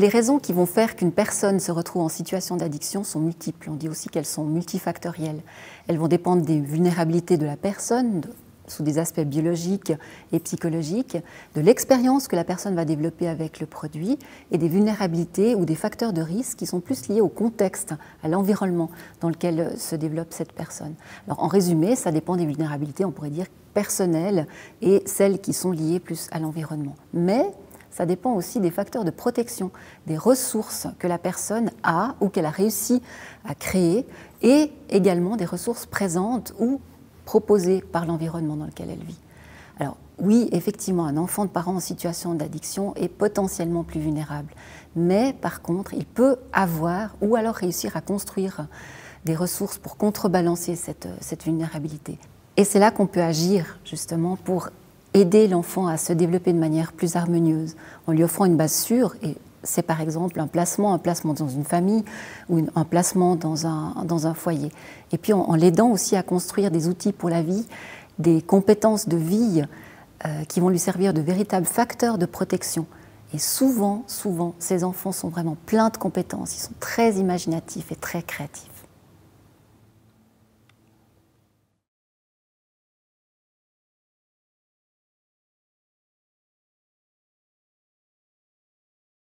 les raisons qui vont faire qu'une personne se retrouve en situation d'addiction sont multiples. On dit aussi qu'elles sont multifactorielles. Elles vont dépendre des vulnérabilités de la personne, sous des aspects biologiques et psychologiques, de l'expérience que la personne va développer avec le produit et des vulnérabilités ou des facteurs de risque qui sont plus liés au contexte, à l'environnement dans lequel se développe cette personne. Alors, en résumé, ça dépend des vulnérabilités, on pourrait dire personnelles, et celles qui sont liées plus à l'environnement. Mais ça dépend aussi des facteurs de protection, des ressources que la personne a ou qu'elle a réussi à créer, et également des ressources présentes ou proposées par l'environnement dans lequel elle vit. Alors oui, effectivement, un enfant de parents en situation d'addiction est potentiellement plus vulnérable, mais par contre, il peut avoir ou alors réussir à construire des ressources pour contrebalancer cette vulnérabilité. Et c'est là qu'on peut agir justement pour aider l'enfant à se développer de manière plus harmonieuse, en lui offrant une base sûre, et c'est par exemple un placement dans une famille ou un placement dans un foyer. Et puis en l'aidant aussi à construire des outils pour la vie, des compétences de vie qui vont lui servir de véritables facteurs de protection. Et souvent, ces enfants sont vraiment pleins de compétences, ils sont très imaginatifs et très créatifs.